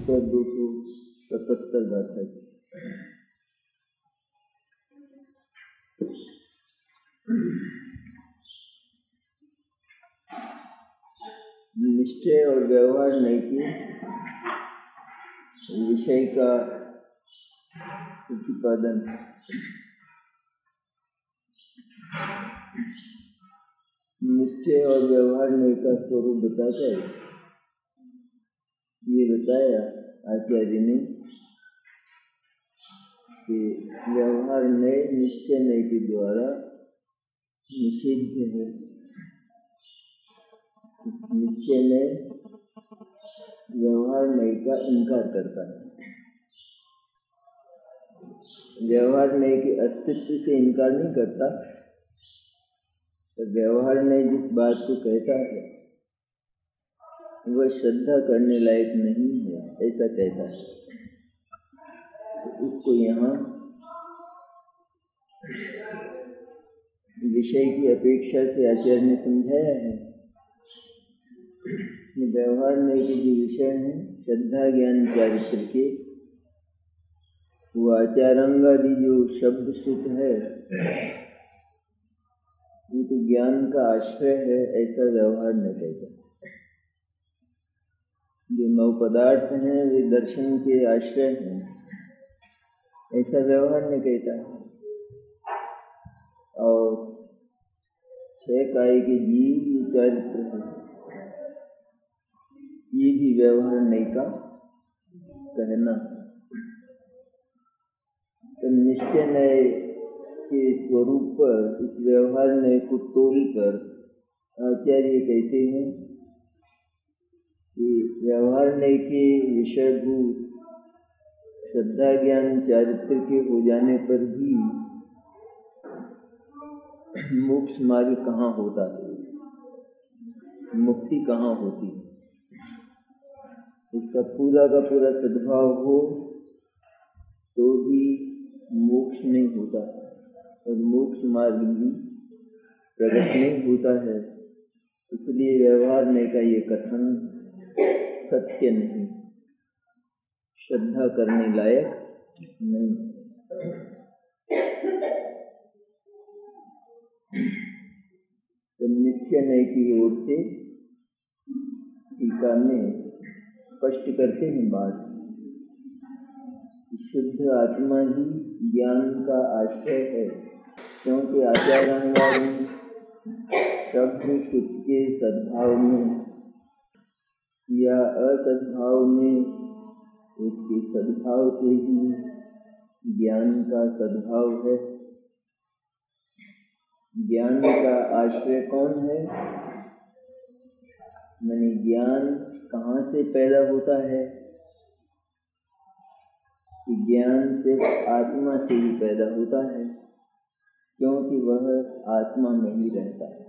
सूत्र 277 गाथा। निश्चय और व्यवहार नैकी विषय का प्रतिपादन। निश्चय और व्यवहार नय का स्वरूप बताकर ये बताया आचार्य ने कि व्यवहार नय निश्चय नय के द्वारा निषिद्ध है। निश्चय नय व्यवहार नय का इनकार करता है। व्यवहार नय के अस्तित्व से इनकार नहीं करता, तो व्यवहार नय जिस बात को कहता है वह श्रद्धा करने लायक नहीं है, ऐसा कहता है। तो उसको यहाँ विषय की अपेक्षा से आचार्य ने समझाया है कि व्यवहार नय के जो विषय हैं श्रद्धा ज्ञान चारित्र के, वो आचारांगादि जो शब्द सूत्र है ये तो ज्ञान का आश्रय है, ऐसा व्यवहार नहीं कहता। जो नौ पदार्थ हैं वे दर्शन के आश्रय हैं, ऐसा व्यवहार नहीं कहता। और छह काय के जीव चारित्र है, ये भी व्यवहार नहीं का कहना। तो निश्चय नय के स्वरूप पर इस व्यवहार नय को तोड़कर आचार्य कहते हैं कि व्यवहार नय के विषयभूत श्रद्धा ज्ञान चारित्र के हो जाने पर भी मोक्ष मार्ग कहाँ होता है, मुक्ति कहाँ होती है। इसका पूरा का पूरा सद्भाव हो तो भी मोक्ष नहीं होता और मोक्ष मार्ग भी प्रकट नहीं होता है। इसलिए व्यवहार नय का ये कथन सत्य नहीं, श्रद्धा करने लायक नहीं। तो निश्चय नय की ओर से टीका में स्पष्ट करते हैं बात। शुद्ध आत्मा ही ज्ञान का आश्रय है, क्योंकि आचारांगादि शब्द सुख के सद्भाव में या असद्भाव में उसके सद्भाव से ही ज्ञान का सद्भाव है। ज्ञान का आश्रय कौन है? यानी ज्ञान कहाँ से पैदा होता है? ज्ञान सिर्फ आत्मा से ही पैदा होता है, क्योंकि वह आत्मा में ही रहता है।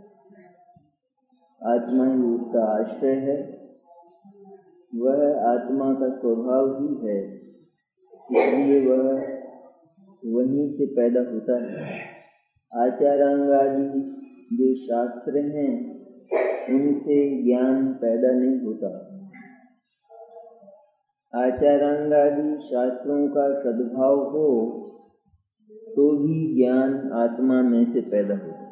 आत्मा ही उसका आश्रय है, वह आत्मा का स्वभाव ही है, इसलिए वह वहीं से पैदा होता है। आचारांगादि जो शास्त्र हैं उनसे ज्ञान पैदा नहीं होता। आचारांगादि शास्त्रों का सद्भाव हो तो भी ज्ञान आत्मा में से पैदा होता।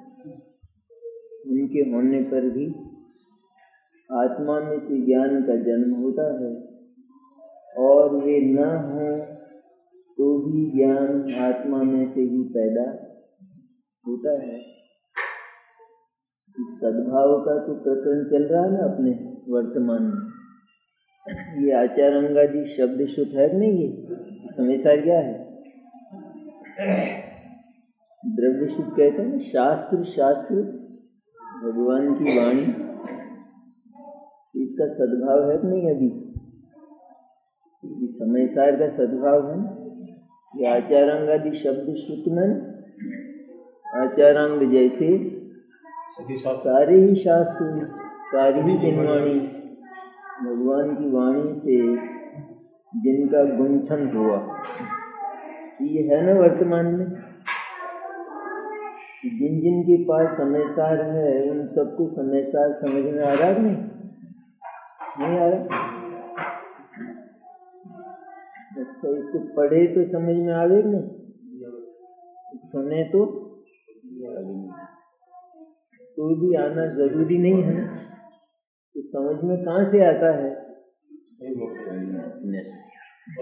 उनके होने पर भी आत्मा में से ज्ञान का जन्म होता है, और वे न हो तो भी ज्ञान आत्मा में से ही पैदा होता है। सद्भाव का तो प्रकरण चल रहा है ना अपने वर्तमान में। ये आचारांगादि शब्द शुद्ध है नहीं, ये समझदार क्या है? द्रव्य शुद्ध कहते हैं ना, शास्त्र भगवान की वाणी, इसका सद्भाव है नहीं अभी? समझदार का सद्भाव है। ये आचारांगादि शब्द शुद्ध में आचारांग जैसे सारे ही शास्त्र, सारी ही जिनवाणी भगवान की वाणी से जिनका गुंथन हुआ, ये है ना वर्तमान में। जिन जिन के पास समझदार है उन सबको समझदार समझ में आ रहा नहीं आ रहा। अच्छा, इसको पढ़े तो समझ में आवे नहीं, सुने तो भी आना जरूरी नहीं है ना। तो समझ में कहाँ से आता है?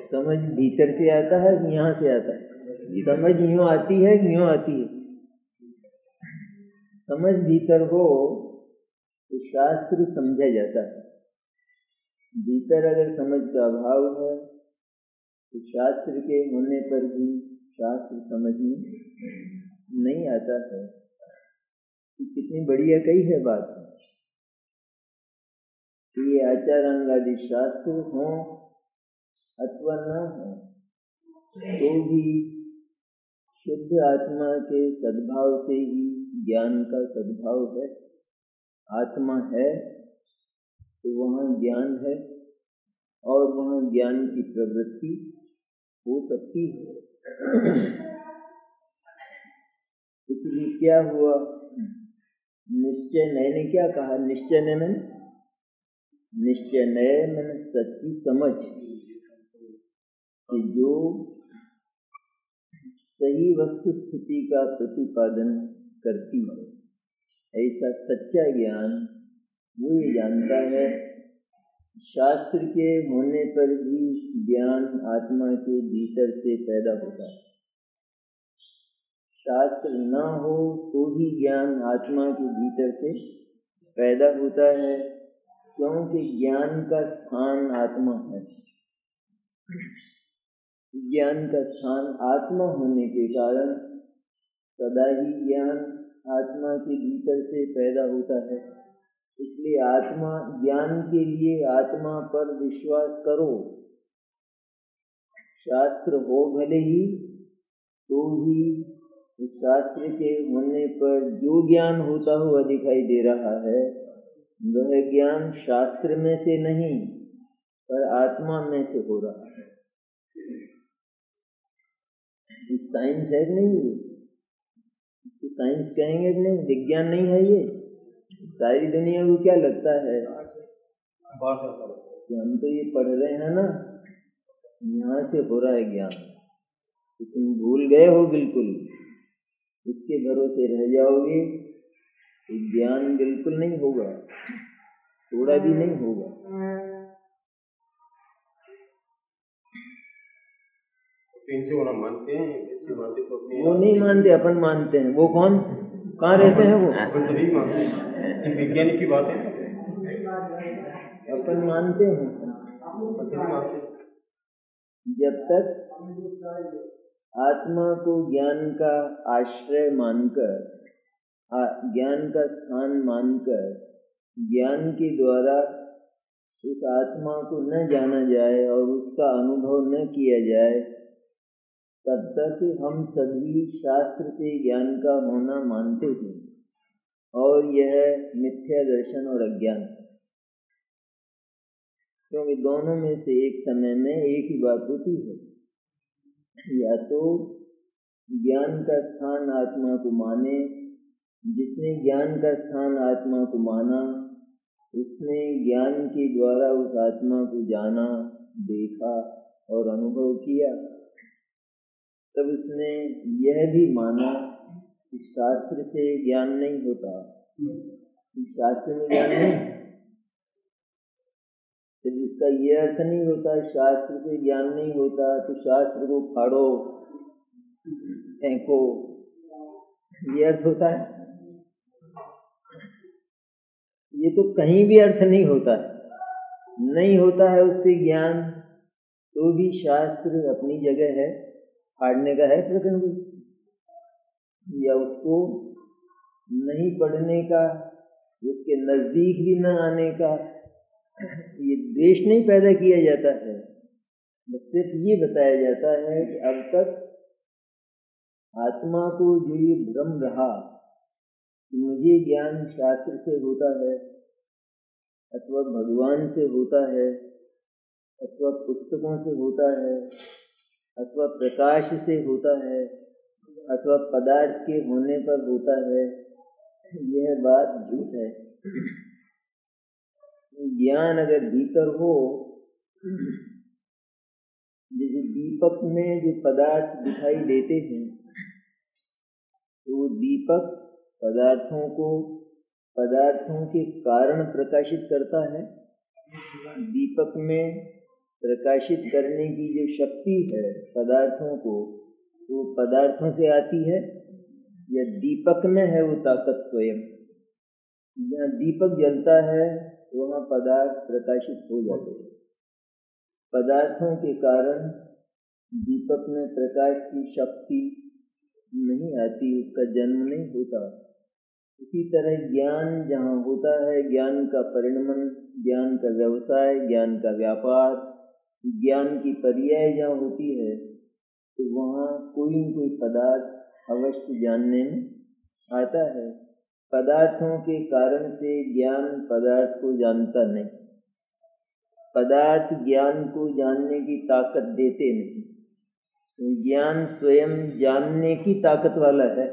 समझ भीतर से आता है कि यहाँ से आता है? समझ यूं आती है कि यूं आती है? समझ भीतर हो तो शास्त्र समझा जाता है। भीतर अगर समझ का अभाव है तो शास्त्र के होने पर भी शास्त्र समझ में नहीं आता है। कितनी बढ़िया कही है बात। ये आचार अंगादि शास्त्र हो अथवा न हो तो भी शुद्ध आत्मा के सद्भाव से ही ज्ञान का सद्भाव है। आत्मा है तो वहाँ ज्ञान है और वहाँ ज्ञान की प्रवृत्ति हो सकती है। इसलिए क्या हुआ? निश्चय नय ने क्या कहा? निश्चय नय में निश्चय नय मैंने सच्ची समझ कि जो सही वस्तु स्थिति का प्रतिपादन करती है, ऐसा सच्चा ज्ञान वो ये जानता है। शास्त्र के होने पर भी ज्ञान आत्मा के भीतर से पैदा होता है। शास्त्र न हो तो भी ज्ञान आत्मा के भीतर से पैदा होता है, क्योंकि ज्ञान का स्थान आत्मा है। ज्ञान का स्थान आत्मा होने के कारण सदा ही ज्ञान आत्मा के भीतर से पैदा होता है। इसलिए आत्मा ज्ञान के लिए आत्मा पर विश्वास करो। शास्त्र हो भले ही तो भी शास्त्र के होने पर जो ज्ञान होता हुआ दिखाई दे रहा है वह ज्ञान शास्त्र में से नहीं पर आत्मा में से हो रहा है। साइंस है कि नहीं? ये साइंस कहेंगे कि नहीं? विज्ञान नहीं है ये? सारी दुनिया को क्या लगता है कि हम तो ये पढ़ रहे हैं ना, यहाँ से हो रहा है ज्ञान। तो तुम भूल गए हो बिल्कुल, इसके भरोसे रह जाओगे तो ज्ञान बिल्कुल नहीं होगा, थोड़ा भी नहीं होगा। मानते हैं वो नहीं मानते, अपन मानते हैं। वो कौन? कहाँ रहते हैं वो? सभी मानते हैं। वैज्ञानिक की बात है, अपन मानते हैं। जब तक आत्मा को ज्ञान का आश्रय मानकर, ज्ञान का स्थान मानकर ज्ञान के द्वारा उस आत्मा को न जाना जाए और उसका अनुभव न किया जाए, तब तक हम सभी शास्त्र से ज्ञान का होना मानते हैं और यह मिथ्या दर्शन और अज्ञान है। क्योंकि दोनों में से एक समय में एक ही बात होती है। या तो ज्ञान का स्थान आत्मा को माने, जिसने ज्ञान का स्थान आत्मा को माना उसने ज्ञान के द्वारा उस आत्मा को जाना, देखा और अनुभव किया। तब उसने यह भी माना कि शास्त्र से ज्ञान नहीं होता। शास्त्र में ज्ञान नहीं, जब इसका यह अर्थ नहीं होता शास्त्र से ज्ञान नहीं होता तो शास्त्र को फाड़ो, फेंको, ये अर्थ होता है? ये तो कहीं भी अर्थ नहीं होता है। नहीं होता है उससे ज्ञान, तो भी शास्त्र अपनी जगह है, फाड़ने का है प्रकरण भी, या उसको नहीं पढ़ने का, उसके नजदीक भी न आने का। ये द्वेष नहीं पैदा किया जाता है, बस सिर्फ ये बताया जाता है कि अब तक आत्मा को जो ये भ्रम रहा कि मुझे ज्ञान शास्त्र से होता है अथवा भगवान से होता है अथवा पुस्तकों से होता है अथवा प्रकाश से होता है अथवा पदार्थ के होने पर होता है, यह बात झूठ है। ज्ञान अगर भीतर हो, जैसे दीपक में जो पदार्थ दिखाई देते हैं, तो वो दीपक पदार्थों के कारण प्रकाशित करता है। दीपक में प्रकाशित करने की जो शक्ति है पदार्थों को, वो पदार्थों से आती है या दीपक में है वो ताकत स्वयं? जहाँ दीपक जलता है वहाँ पदार्थ प्रकाशित हो जाते हैं। पदार्थों के कारण दीपक में प्रकाश की शक्ति नहीं आती, उसका जन्म नहीं होता। इसी तरह ज्ञान जहाँ होता है, ज्ञान का परिणमन, ज्ञान का व्यवसाय, ज्ञान का व्यापार, ज्ञान की पर्याय जहाँ होती है, तो वहाँ कोई न कोई पदार्थ अवश्य जानने में आता है। पदार्थों के कारण से ज्ञान पदार्थ को जानता नहीं, पदार्थ ज्ञान को जानने की ताकत देते नहीं। ज्ञान स्वयं जानने की ताकत वाला है।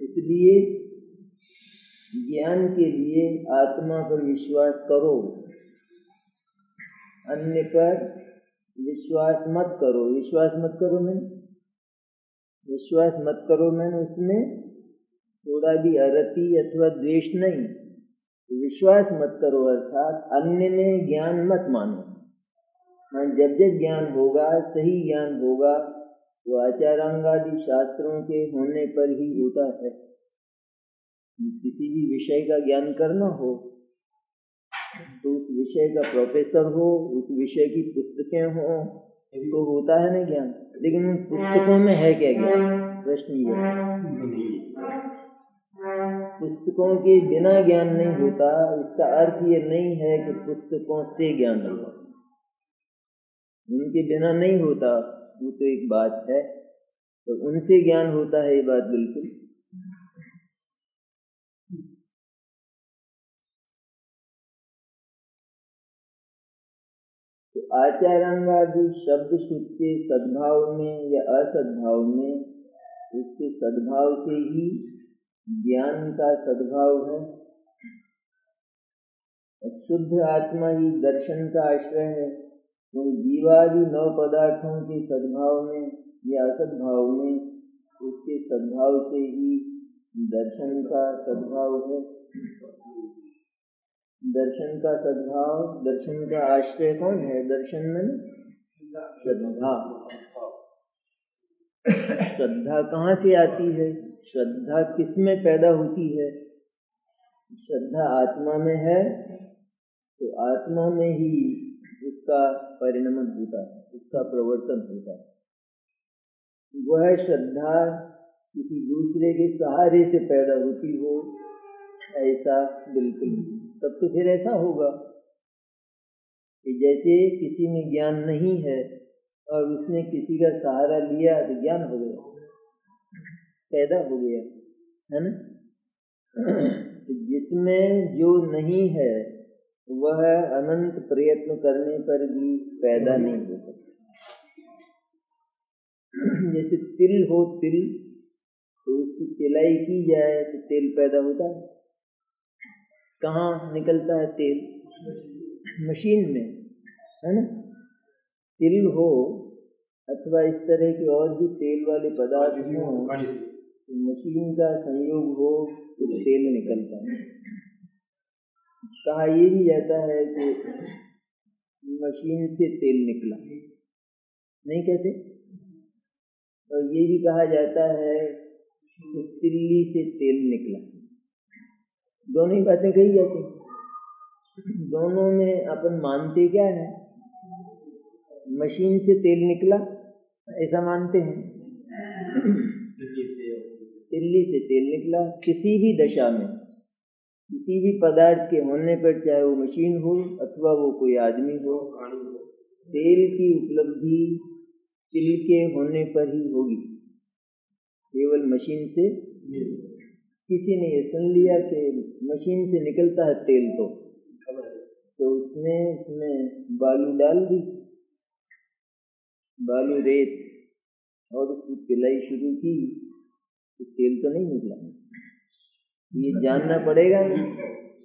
इसलिए ज्ञान के लिए आत्मा पर विश्वास करो, अन्य पर विश्वास मत करो। विश्वास मत करो मैंने उसमें थोड़ा भी अरति अथवा द्वेष नहीं। विश्वास मत करो अर्थात अन्य में ज्ञान मत मानो। जब जब ज्ञान होगा, सही ज्ञान होगा, वो आचारांगादि शास्त्रों के होने पर ही होता है। किसी भी विषय का ज्ञान करना हो तो उस विषय का प्रोफेसर हो, उस विषय की पुस्तकें हो, तो होता है ना ज्ञान। लेकिन उन पुस्तकों में है क्या ज्ञान? प्रश्न ये है। पुस्तकों के बिना ज्ञान नहीं होता। इसका अर्थ ये नहीं है कि पुस्तकों से ज्ञान होगा, उनके बिना नहीं होता, वो तो एक बात है। तो उनसे ज्ञान होता है, ये बात बिल्कुल। तो आचारांगादि शब्द शुद्ध के सद्भाव में या असद्भाव में, उसके सद्भाव से ही ज्ञान का सद्भाव है। शुद्ध आत्मा ही दर्शन का आश्रय है। तो जीवादि 9 पदार्थों के सद्भाव में या असद्भाव में, उसके सद्भाव से ही दर्शन का सद्भाव है। दर्शन का सद्भाव, दर्शन का आश्रय कौन है? दर्शन में श्रद्धा। श्रद्धा कहाँ से आती है? श्रद्धा किस में पैदा होती है? श्रद्धा आत्मा में है, तो आत्मा में ही उसका परिणमन होता है, उसका प्रवर्तन होता है। वह श्रद्धा किसी दूसरे के सहारे से पैदा होती हो, ऐसा बिल्कुल नहीं। तब तो फिर ऐसा होगा कि जैसे किसी में ज्ञान नहीं है और उसने किसी का सहारा लिया तो ज्ञान हो गया, पैदा हो गया, है ना। जिसमें जो नहीं है वह अनंत प्रयत्न करने पर भी पैदा नहीं हो सकता। जैसे तिल हो, तिल तो उसकी तिलाई की जाए तो तेल पैदा होता है। कहाँ निकलता है तेल? मशीन में, है ना। तिल हो अथवा इस तरह के और भी तेल वाले पदार्थ हो, तो मशीन का संयोग हो तो तेल निकलता है। कहा ये भी जाता है कि मशीन से तेल निकला, नहीं कहते? और ये भी कहा जाता है कि तिल्ली से तेल निकला। दोनों ही बातें कही जाती हैं। दोनों में अपन मानते क्या है? मशीन से तेल निकला ऐसा मानते हैं। तिल्ली से तेल निकला। किसी भी दशा में, किसी भी पदार्थ के होने पर, चाहे वो मशीन हो अथवा वो कोई आदमी हो, तेल की उपलब्धि तिल के होने पर ही होगी, केवल मशीन से। किसी ने ये सुन लिया कि मशीन से निकलता है तेल, तो उसने इसमें बालू डाल दी, बालू रेत, और उसकी पिलाई शुरू की, तो तेल तो नहीं निकला। ये जानना पड़ेगा ना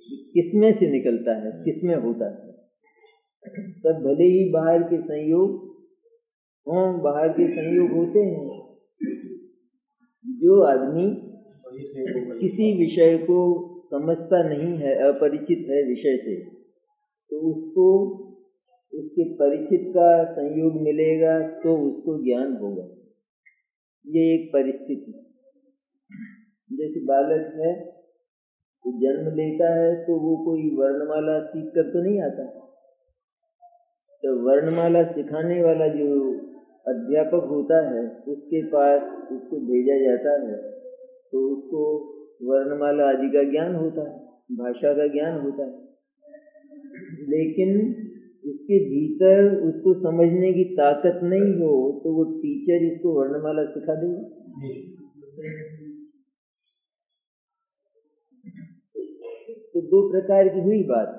कि किसमें से निकलता है, किसमें होता है। तब भले ही बाहर के संयोग हों, बाहर के संयोग होते हैं। जो आदमी किसी विषय को समझता नहीं है, अपरिचित है विषय से, तो उसको उसके परिचित का संयोग मिलेगा तो उसको ज्ञान होगा। ये एक परिस्थिति। जैसे बालक है तो जन्म लेता है तो वो कोई वर्णमाला सीख कर तो नहीं आता, तो वर्णमाला सिखाने वाला जो अध्यापक होता है उसके पास उसको भेजा जाता है, तो उसको वर्णमाला आदि का ज्ञान होता है, भाषा का ज्ञान होता है। लेकिन इसके भीतर उसको समझने की ताकत नहीं हो तो वो टीचर इसको वर्णमाला सिखा देगा। तो दो प्रकार की हुई बात।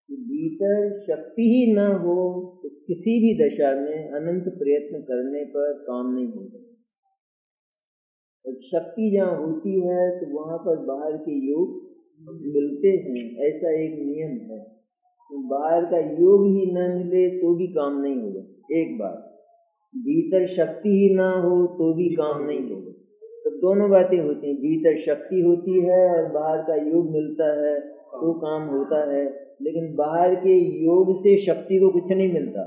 भीतर शक्ति ही न हो तो किसी भी दशा में अनंत प्रयत्न करने पर काम नहीं होगा। और शक्ति जहाँ होती है तो वहाँ पर बाहर के योग मिलते हैं, ऐसा एक नियम है। तो बाहर का योग ही न मिले तो भी काम नहीं होगा। एक बात, भीतर शक्ति ही ना हो तो भी काम नहीं होगा। तो दोनों बातें होती हैं, भीतर शक्ति होती है और बाहर का योग मिलता है तो काम होता है। लेकिन बाहर के योग से शक्ति को कुछ नहीं मिलता।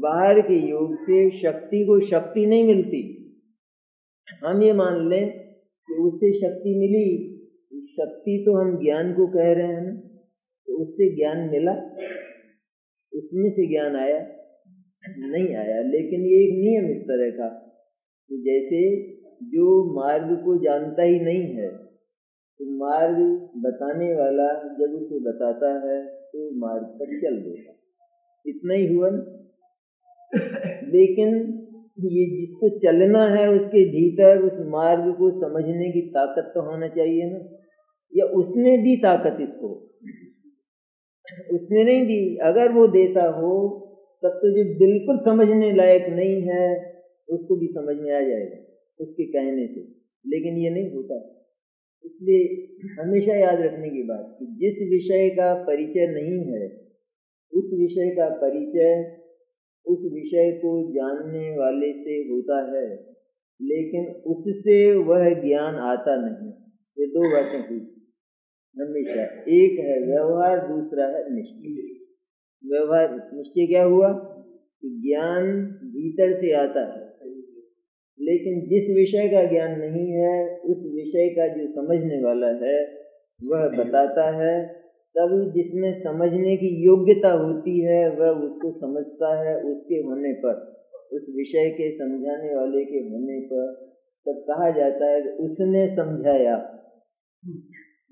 बाहर के योग से शक्ति को शक्ति नहीं मिलती। हम ये मान लें कि उससे शक्ति मिली, शक्ति तो हम ज्ञान को कह रहे हैं, तो उससे ज्ञान मिला, उसमें से ज्ञान आया नहीं आया। लेकिन ये एक नियम इस तरह का, तो जैसे जो मार्ग को जानता ही नहीं है तो मार्ग बताने वाला जब उसे बताता है तो मार्ग पर चल देगा, इतना ही हुआ। लेकिन ये जिसको चलना है उसके भीतर उस मार्ग को समझने की ताकत तो होना चाहिए ना, या उसने दी ताकत इसको? उसने नहीं दी। अगर वो देता हो तब तो जो बिल्कुल समझने लायक नहीं है उसको भी समझ में आ जाएगा उसके कहने से, लेकिन ये नहीं होता। इसलिए हमेशा याद रखने की बात कि जिस विषय का परिचय नहीं है उस विषय का परिचय उस विषय को जानने वाले से होता है, लेकिन उससे वह ज्ञान आता नहीं। ये दो बातें हुई हमेशा, एक है व्यवहार, दूसरा है निश्चय। व्यवहार निश्चय क्या हुआ कि ज्ञान भीतर से आता है, लेकिन जिस विषय का ज्ञान नहीं है उस विषय का जो समझने वाला है वह बताता है। तब जिसमें समझने की योग्यता होती है वह उसको समझता है, उसके होने पर, उस विषय के समझाने वाले के होने पर तब कहा जाता है कि उसने समझाया।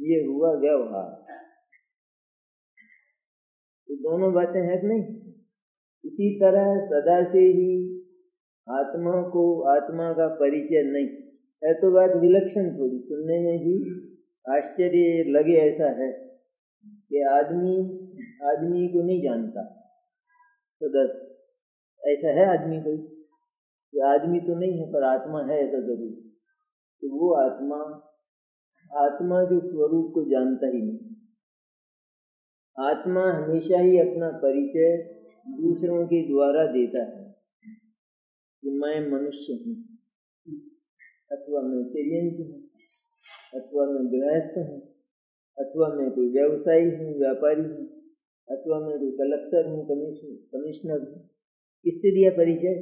ये हुआ व्यवहार। तो दोनों बातें हैं कि नहीं? इसी तरह सदा से ही आत्मा को आत्मा का परिचय नहीं है, तो बात विलक्षण थोड़ी, सुनने में भी आश्चर्य लगे ऐसा है कि आदमी को नहीं जानता। तो दस ऐसा है आदमी कोई कि आदमी तो नहीं है पर आत्मा है, ऐसा जरूर। तो वो आत्मा के स्वरूप को जानता ही नहीं। आत्मा हमेशा ही अपना परिचय दूसरों के द्वारा देता है कि मैं मनुष्य हूँ, अथवा मैं तिर्यंत हूँ, अथवा मैं गृहस्थ हूँ, अथवा मैं कोई व्यवसायी हूँ, व्यापारी हूँ, अथवा मैं कोई कलेक्टर हूँ, कमिश्नर हूँ। किससे दिया परिचय?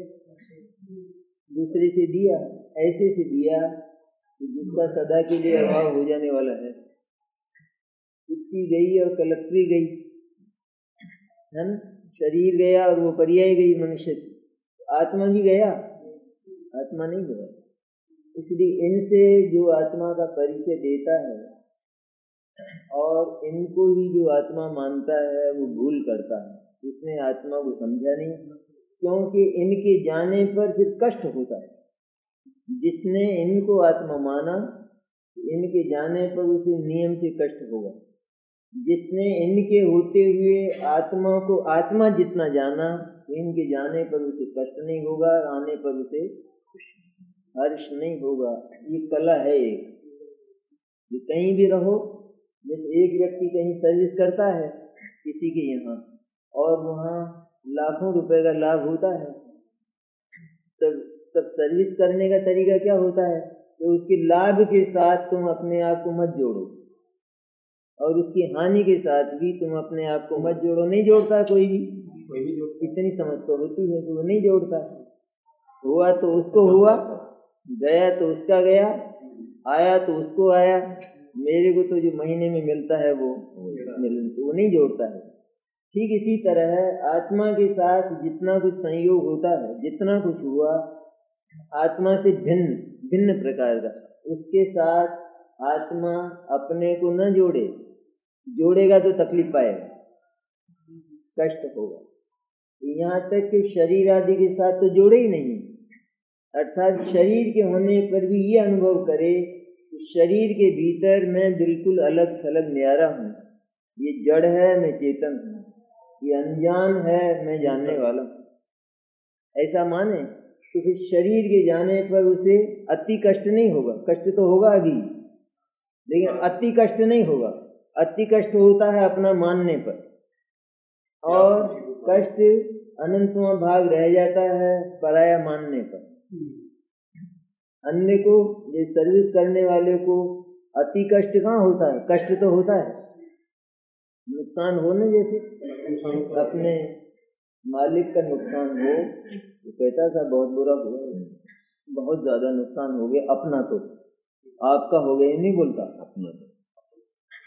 दूसरे से दिया। ऐसे से दिया कि जिसका सदा के लिए अभाव हो जाने वाला है। कुत्ती गई और कलेक्टरी गई है न, शरीर गया और वो पर्याय गई मनुष्य की। आत्मा भी गया? आत्मा नहीं गया। इसलिए इनसे जो आत्मा का परिचय देता है और इनको ही जो आत्मा मानता है वो भूल करता है, उसने आत्मा को समझा नहीं, क्योंकि इनके जाने पर फिर कष्ट होता है। जिसने इनको आत्मा माना इनके जाने पर उसे नियम से कष्ट होगा। जिसने इनके होते हुए आत्मा को आत्मा जितना जाना, इनके जाने पर उसे कष्ट नहीं होगा, आने पर उसे हर्ष नहीं होगा। ये कला है एक, कहीं भी रहो जैसे एक व्यक्ति कहीं सर्विस करता है किसी के यहाँ और वहाँ लाखों रुपए का लाभ होता है, तब सर्विस करने का तरीका क्या होता है कि उसके लाभ के साथ तुम अपने आप को मत जोड़ो और उसकी हानि के साथ भी तुम अपने आप को मत जोड़ो। नहीं जोड़ता कोई भी, इतनी समझ तो होती है कि वो नहीं जोड़ता। हुआ तो उसको हुआ, गया तो उसका गया, आया तो उसको आया, मेरे को तो जो महीने में मिलता है वो नहीं जोड़ता है। ठीक इसी तरह है, आत्मा के साथ जितना कुछ संयोग होता है, जितना कुछ हुआ आत्मा से भिन्न भिन्न प्रकार का, उसके साथ आत्मा अपने को न जोड़े। जोड़ेगा तो तकलीफ पाएगा, कष्ट होगा। यहाँ तक कि शरीर आदि के साथ तो जोड़े ही नहीं, अर्थात शरीर के होने पर भी ये अनुभव करे कि शरीर के भीतर मैं बिल्कुल अलग थलग न्यारा हूँ। ये जड़ है, मैं चेतन हूँ। ये अनजान है, मैं जानने वाला हूँ। ऐसा माने तो फिर शरीर के जाने पर उसे अति कष्ट नहीं होगा। कष्ट तो होगा अभी, लेकिन अति कष्ट नहीं होगा। अति कष्ट होता है अपना मानने पर, और कष्ट अनंतवां भाग रह जाता है पराया मानने पर। अन्य को, ये सर्विस करने वाले को अति कष्ट कहाँ होता है? कष्ट तो होता है, नुकसान हो न, जैसे अपने मालिक का नुकसान हो तो कहता था बहुत बुरा हुआ, बहुत ज्यादा नुकसान हो गया। अपना तो आपका हो गया, ये नहीं बोलता, अपना तो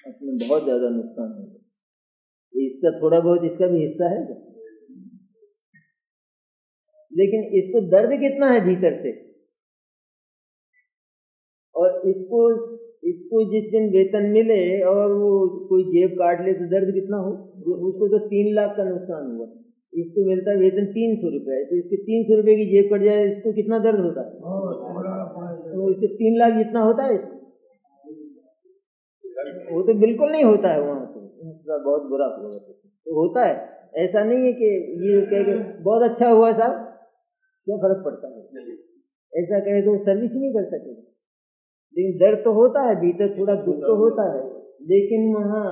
अपने बहुत ज्यादा नुकसान हो गया, इसका थोड़ा बहुत इसका भी हिस्सा है क्या? लेकिन इसको दर्द कितना है भीतर से, और इसको जिस दिन वेतन मिले और वो कोई जेब काट ले तो दर्द कितना हो। उसको तो 3 लाख का नुकसान हुआ, इसको मिलता है वेतन 300 रुपए, तो इसके 300 रुपए की जेब कट जाए, इसको कितना दर्द होता है? तो इसके 3 लाख जितना होता है वो तो बिल्कुल नहीं होता है। वहां तो बहुत बुरा हुआ तो होता है। ऐसा नहीं है कि ये कह के बहुत अच्छा हुआ साहब, क्या फर्क पड़ता है, ऐसा कहे तो सर्विस नहीं कर सकेगा। लेकिन दर्द तो होता है भीतर, थोड़ा दुख तो होता है, लेकिन वहाँ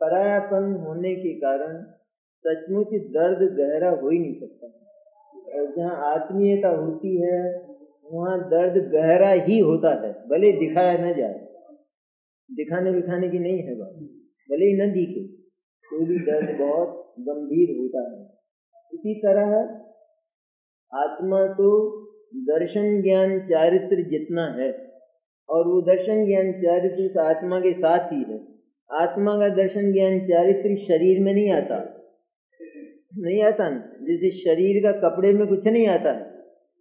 परायापन होने के कारण सचमुच दर्द गहरा हो ही नहीं सकता। और जहाँ आत्मीयता होती है वहाँ दर्द गहरा ही होता है, भले दिखाया न जाए। दिखाने दिखाने की नहीं है बात, भले ही न दिखे, कोई भी दर्द बहुत गंभीर होता है। इसी तरह आत्मा तो दर्शन ज्ञान चारित्र जितना है, और वो दर्शन ज्ञान चारित्र आत्मा के साथ ही है। आत्मा का दर्शन ज्ञान चारित्र शरीर में नहीं आता, नहीं आता न। जैसे शरीर का कपड़े में कुछ नहीं आता है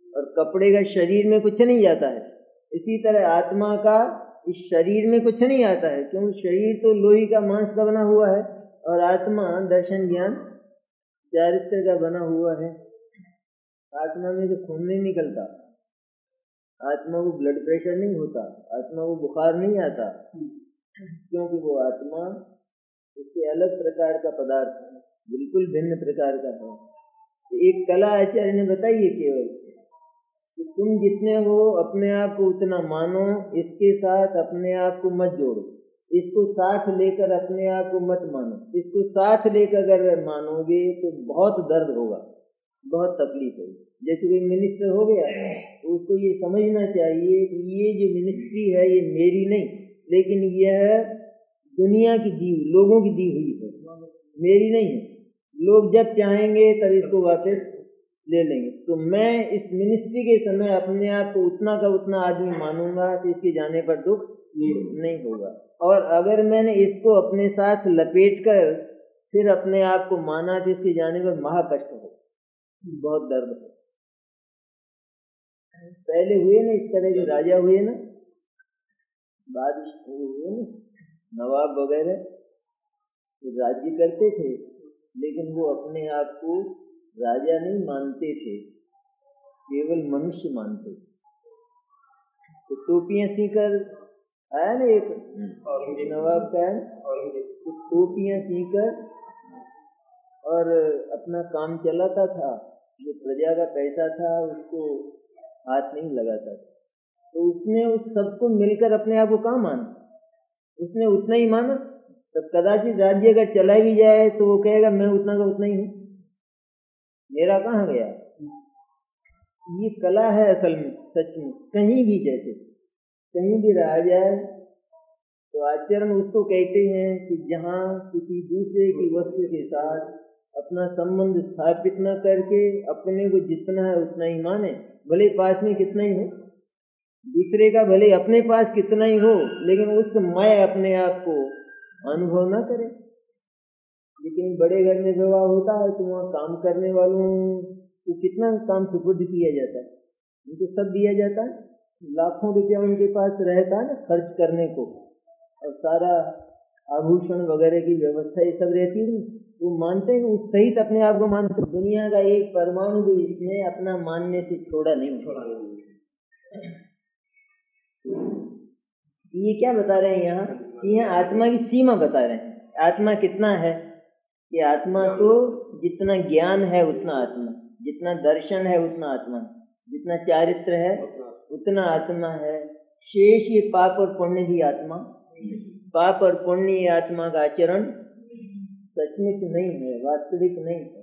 और कपड़े का शरीर में कुछ नहीं जाता है, इसी तरह आत्मा का इस शरीर में कुछ नहीं आता है, क्योंकि शरीर तो लोही का मांस का बना हुआ है और आत्मा दर्शन ज्ञान चारित्र का बना हुआ है। आत्मा में तो खून नहीं निकलता, आत्मा को ब्लड प्रेशर नहीं होता, आत्मा को बुखार नहीं आता, क्योंकि वो आत्मा उससे अलग प्रकार का पदार्थ है, बिल्कुल भिन्न प्रकार का है। एक कला आचार्य ने बताई है केवल कि तुम जितने हो अपने आप को उतना मानो, इसके साथ अपने आप को मत जोड़ो। इसको साथ लेकर अपने आप को मत मानो, इसको साथ लेकर अगर मानोगे तो बहुत दर्द होगा, बहुत तकलीफ होगी। जैसे कोई मिनिस्टर हो गया तो उसको ये समझना चाहिए कि ये जो मिनिस्ट्री है ये मेरी नहीं, लेकिन यह दुनिया की दी हुई, लोगों की दी हुई है, मेरी नहीं है। लोग जब चाहेंगे तब इसको वापस ले लेंगे। तो मैं इस मिनिस्ट्री के समय अपने आप को उतना का उतना आदमी मानूंगा तो इसके जाने पर दुख नहीं होगा। और अगर मैंने इसको अपने साथ लपेट कर फिर अपने आप को माना तो इसके जाने पर महाकष्ट हो, बहुत दर्द हो। पहले हुए ना इस तरह के राजा हुए ना, बादशाह हुए ना, नवाब वगैरह, तो राज्य करते थे लेकिन वो अपने आप को राजा नहीं मानते थे, केवल मनुष्य मानते थे। तो टोपियां सीकर आया ना एक नवाब का, तो टोपियां सीकर और अपना काम चलाता था, जो प्रजा का पैसा था उसको हाथ नहीं लगाता था। तो उसने उस सबको मिलकर अपने आप को कहाँ माना, उसने उतना ही माना। तब कदाचित राज्य अगर चला भी जाए तो वो कहेगा मैं उतना का उतना ही हूँ, मेरा कहाँ गया। ये कला है असल में, सच में। कहीं भी जैसे कहीं भी रहा जाए तो आचरण उसको कहते हैं कि जहाँ किसी दूसरे की वस्तु के साथ अपना संबंध स्थापित न करके अपने को जितना है उतना ही माने, भले पास में कितना ही हो, दूसरे का भले अपने पास कितना ही हो, लेकिन उस मैं अपने आप को अनुभव ना करे। लेकिन बड़े घर में विवाह होता है तो वहाँ काम करने वालों को कितना काम सुपुर्द किया जाता है, उनको सब दिया जाता है, लाखों रुपया उनके पास रहता है ना खर्च करने को, और सारा आभूषण वगैरह की व्यवस्था ये सब रहती है। वो मानते हैं, उस सहित अपने आप को मानते। दुनिया का एक परमाणु भी इसने अपना मानने से छोड़ा नहीं। ये क्या बता रहे हैं यहाँ, यहाँ आत्मा की सीमा बता रहे हैं। आत्मा कितना है कि आत्मा तो जितना ज्ञान है उतना आत्मा, जितना दर्शन है उतना आत्मा, जितना चारित्र है उतना आत्मा है। शेष ये पाप और पुण्य भी आत्मा, पाप और पुण्य ये आत्मा का आचरण सचमुच नहीं है, वास्तविक नहीं है।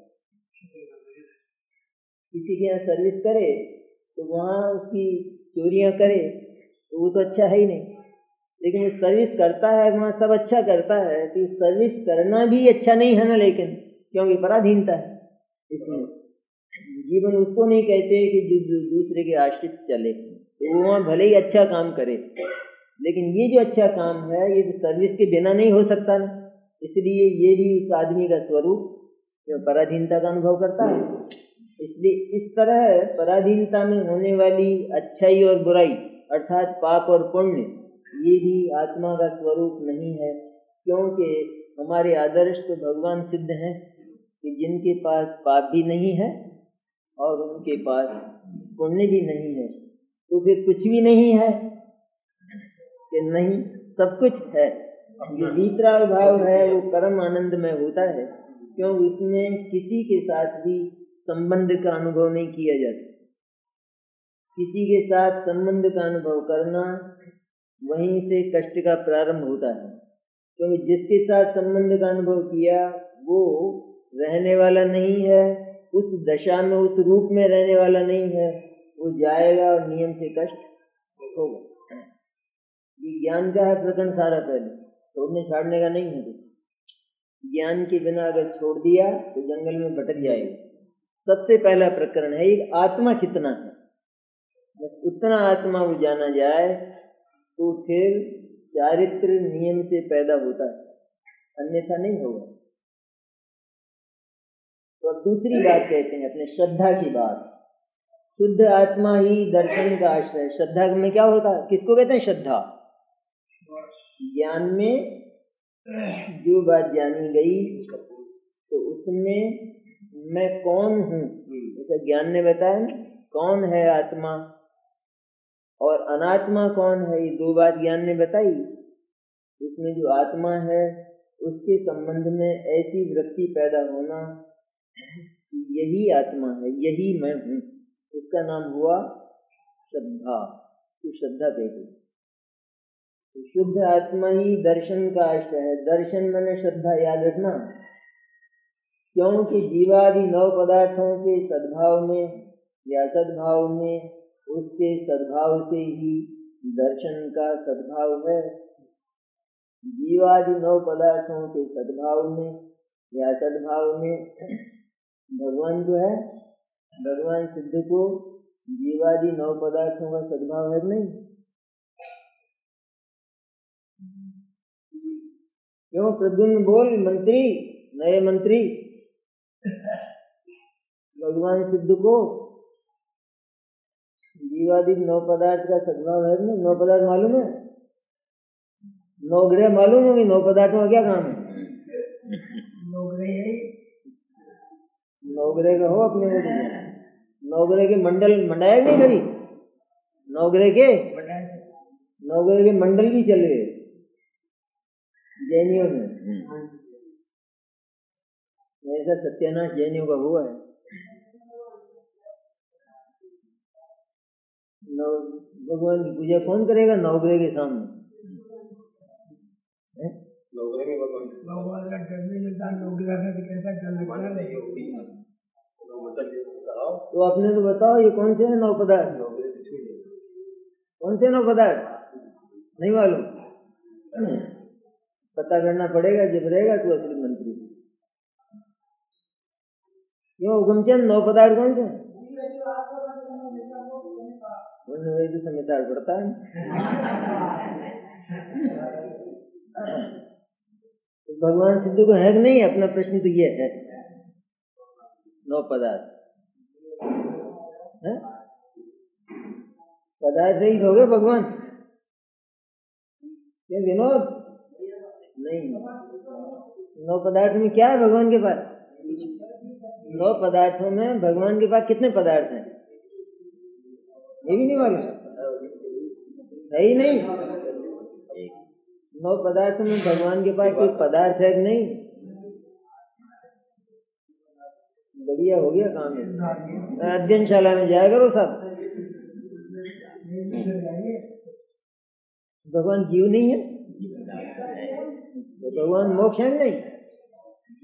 किसी के यहाँ सर्विस करे तो वहाँ उसकी चोरियां करे तो वो तो अच्छा है ही नहीं, लेकिन वो सर्विस करता है वहाँ सब अच्छा करता है, तो सर्विस करना भी अच्छा नहीं है ना, लेकिन क्योंकि पराधीनता है। इसमें जीवन उसको नहीं कहते कि जो दूसरे के आश्रित चले, तो वो वहाँ भले ही अच्छा काम करे, लेकिन ये जो अच्छा काम है ये तो सर्विस के बिना नहीं हो सकता ना। इसलिए ये भी उस आदमी का स्वरूप जो पराधीनता का अनुभव करता है। इसलिए इस तरह पराधीनता में होने वाली अच्छाई और बुराई अर्थात पाप और पुण्य ये भी आत्मा का स्वरूप नहीं है, क्योंकि हमारे आदर्श तो भगवान सिद्ध हैं कि जिनके पास पाप भी नहीं है और उनके पास पुण्य भी नहीं है, तो फिर कुछ भी नहीं है कि नहीं, सब कुछ है। जो वीतराग भाव है वो परम आनंद में होता है, क्योंकि उसमें किसी के साथ भी संबंध का अनुभव नहीं किया जाता। किसी के साथ संबंध का अनुभव करना वहीं से कष्ट का प्रारंभ होता है, क्योंकि जिसके साथ संबंध का अनुभव किया वो रहने वाला नहीं है, उस दशा में उस रूप में रहने वाला नहीं है, वो जाएगा और नियम से कष्ट होगा। ये ज्ञान का है प्रकरण सारा, पहले छोड़ने छाड़ने का नहीं है। ज्ञान के बिना अगर छोड़ दिया तो जंगल में भटक जाएगा। सबसे पहला प्रकरण है एक आत्मा कितना है, बस उतना आत्मा वो जाना जाए तो फिर चारित्र नियम से पैदा होता है, अन्यथा नहीं होगा। तो अब दूसरी बात कहते हैं अपने श्रद्धा की बात। शुद्ध आत्मा ही दर्शन का आश्रय। श्रद्धा में क्या होता है, किसको कहते हैं श्रद्धा? ज्ञान में जो बात जानी गई तो उसमें मैं कौन हूँ, जैसे ज्ञान ने बताया ना, कौन है आत्मा और अनात्मा कौन है, ये दो बात ज्ञान ने बताई। उसमें जो आत्मा है उसके संबंध में ऐसी वृत्ति पैदा होना यही आत्मा है, यही मैं हूँ, इसका नाम हुआ श्रद्धा। तो श्रद्धा कहते हैं। तो शुद्ध आत्मा ही दर्शन का आश्रय है। दर्शन माने श्रद्धा, याद रखना, क्योंकि जीवादि नौ पदार्थों के सद्भाव में या सद्भाव में उसके सद्भाव से ही दर्शन का सद्भाव है। जीवादि नौ पदार्थों के सद्भाव में या सद्भाव में भगवान जो है, भगवान सिद्ध को जीवादि नौ पदार्थों का सद्भाव है नहीं? क्यों प्रद्युम्न बोल, मंत्री, नए मंत्री, भगवान सिद्ध को जीवादि नौ पदार्थ का सद्भाव है नहीं? नौ पदार्थ मालूम है? नौ ग्रह मालूम होगी, नौ पदार्थों का क्या काम है? नौ ग्रह का हो अपने को, नौ ग्रह के मंडल मंडाया नहीं कभी? नौ ग्रह के मंडल भी चल गए जैनियों में। ऐसा सत्यानाश जैनियों का हुआ है। भगवान की पूजा कौन करेगा नवग्रह के सामने? नौकरी में भगवान भगवान का डर नहीं लगता, नौकरी करने से कैसा डर लगता माने है। नहीं होगी तो मतलब ये कराओ तो अपने तो बताओ ये कौन से हैं 9 पदार्थ? नौकरी से छूट जाए। कौन से 9 पदार्थ नहीं मालूम? पता करना पड़ेगा, जब रहेगा तो असली मंत्री। क्यों हुकुमचंद 9 पदार्थ कौन से? तो संहिता पड़ता है। तो भगवान सिद्धू को है कि नहीं? अपना प्रश्न तो ये है। 9 पदार्थ है? पदार्थ रहित हो गए भगवान? क्या विनोद? नहीं। 9 पदार्थ में क्या है भगवान के पास? 9 पदार्थों में भगवान के पास कितने पदार्थ हैं? ये भी नहीं मालूम? है ही नहीं। 9 पदार्थों में भगवान के पास कोई पदार्थ है कि नहीं? बढ़िया हो गया काम है। अध्ययनशाला में जाया करो सब। भगवान जीव नहीं है तो भगवान मोक्ष है नहीं?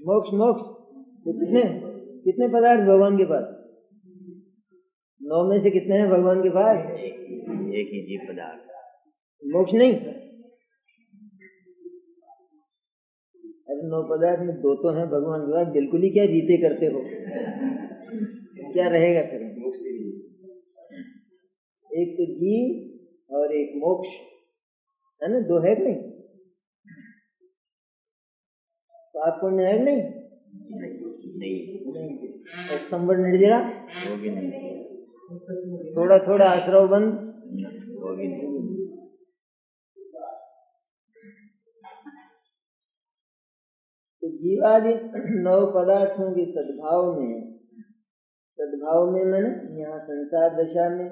मोक्ष मोक्ष तो कितने पदार्थ भगवान के पास? 9 में से कितने हैं भगवान के पास? एक ही जीव पदार्थ। मोक्ष नहीं? अरे 9 पदार्थ में 2 तो हैं भगवान के पास। बिल्कुल ही क्या जीते करते हो? क्या रहेगा फिर? एक तो जीव और एक मोक्ष है ना, 2 है कि नहीं? पाप पुण्य है कि नहीं? नहीं। और संवर निर्जरा वो भी नहीं। थोड़ा थोड़ा आश्रव बंद वो भी नहीं। तो जीवादि 9 पदार्थों के सद्भाव में मैंने यहाँ संसार दशा में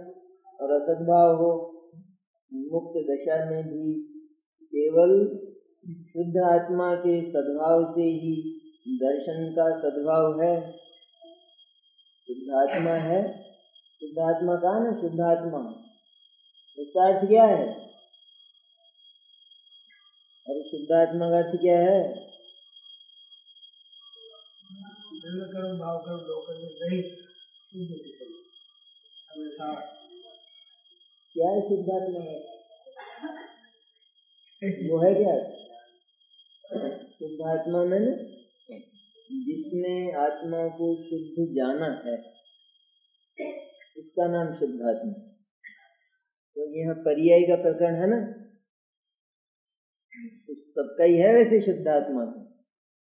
और असद्भाव हो मुक्त दशा में भी केवल शुद्ध आत्मा के सद्भाव से ही दर्शन का सद्भाव है। शुद्ध आत्मा है, शुद्ध आत्मा कहा ना, शुद्ध आत्मा, इसका अर्थ क्या है? अरे शुद्ध आत्मा का अर्थ क्या है? भाव करो लोकल में रहित हमेशा। क्या है शुद्ध आत्मा है? वो है क्या? शुद्ध आत्मा में जिसने आत्मा को शुद्ध जाना है उसका नाम शुद्ध आत्मा। तो यहाँ पर्याय का प्रकरण है ना, तो सबका ही है वैसे शुद्ध आत्मा का,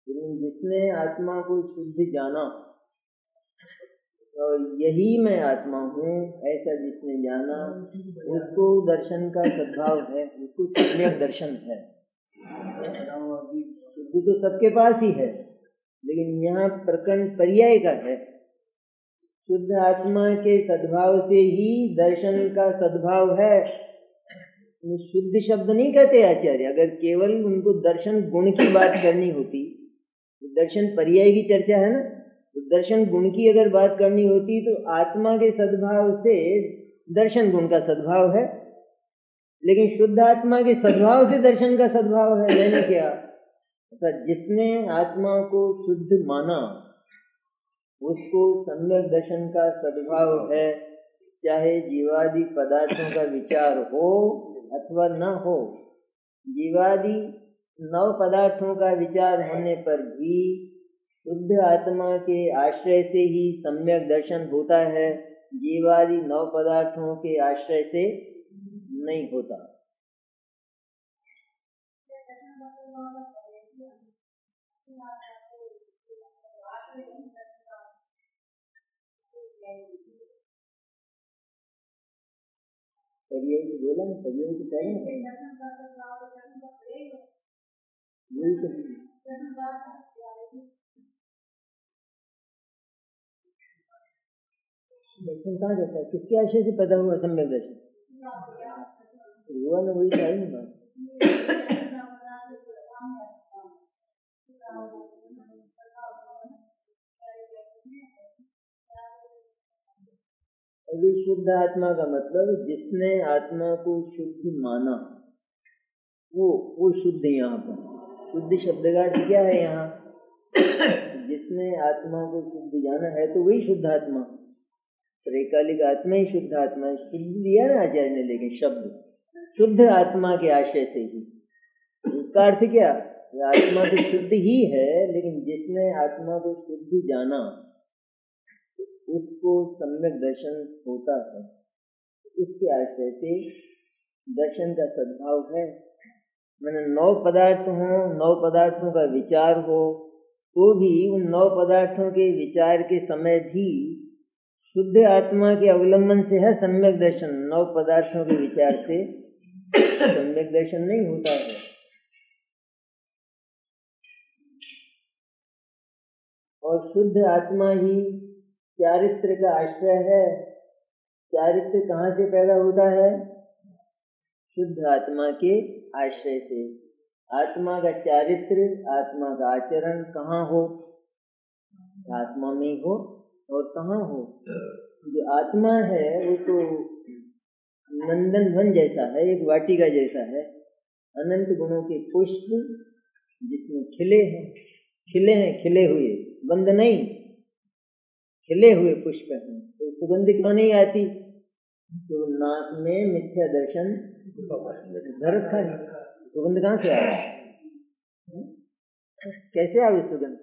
लेकिन जिसने आत्मा को शुद्ध जाना और यही मैं आत्मा हूँ ऐसा जिसने जाना, उसको दर्शन का सद्भाव है, उसको सम्यक दर्शन है। शुद्धि तो सबके पास ही है, लेकिन यहाँ प्रकरण पर्याय का है। शुद्ध आत्मा के सद्भाव से ही दर्शन का सद्भाव है। शुद्ध शब्द नहीं कहते आचार्य। अगर केवल उनको दर्शन गुण की बात करनी होती, दर्शन पर्याय की चर्चा है ना, तो दर्शन गुण की अगर बात करनी होती तो आत्मा के सद्भाव से दर्शन गुण का सद्भाव है, लेकिन शुद्ध आत्मा के सद्भाव से दर्शन का सद्भाव है। मैंने क्या अर्थात जिसने आत्मा को शुद्ध माना उसको सम्यक दर्शन का सद्भाव है, चाहे जीवादि पदार्थों का विचार हो अथवा न हो। जीवादि 9 पदार्थों का विचार होने पर भी शुद्ध आत्मा के आश्रय से ही सम्यक दर्शन होता है, जीवादि 9 पदार्थों के आश्रय से नहीं होता। पर्याय तो बोला ना, पर्याय तो कह रहे दर्शन कहाँ जाता है? किसके आशय से पैदा हुआ सम्यक दर्शन? हुआ ना, वही चाहिए ना बात। अभी शुद्ध आत्मा का मतलब जिसने आत्मा को शुद्ध माना वो शुद्ध यहाँ पर शुद्ध शब्द का अर्थ क्या है यहाँ? जिसने आत्मा को शुद्ध जाना है तो वही शुद्ध आत्मा, त्रैकालिक आत्मा ही शुद्ध आत्मा है। शुद्ध लिया ना आचार्य ने, लेकिन शब्द शुद्ध आत्मा के आशय से ही। इसका अर्थ क्या? आत्मा तो शुद्ध ही है, लेकिन जिसने आत्मा को शुद्ध जाना उसको सम्यक दर्शन होता है। उसके आश्रय से दर्शन का सद्भाव है। मैंने 9 पदार्थ हो, 9 पदार्थों का विचार हो, तो भी उन 9 पदार्थों के विचार के समय भी शुद्ध आत्मा के अवलंबन से है सम्यक दर्शन। 9 पदार्थों के विचार से सम्यक दर्शन नहीं होता है। और शुद्ध आत्मा ही चारित्र का आश्रय है। चारित्र कहाँ से पैदा होता है? शुद्ध आत्मा के आश्रय से। आत्मा का चारित्र, आत्मा का आचरण कहाँ हो? आत्मा में ही हो। और कहाँ हो? जो आत्मा है वो तो नंदन वन जैसा है, एक वाटिका जैसा है, अनंत गुणों के पुष्प जिसमें खिले हैं, खिले हुए, बंद नहीं, खिले हुए पुष्प हैं। तो सुगंध क्यों नहीं आती? तो नाक में मिथ्या दर्शन धर रखा है। सुगंध कहाँ से आ रहा है? कैसे आवे सुगंध?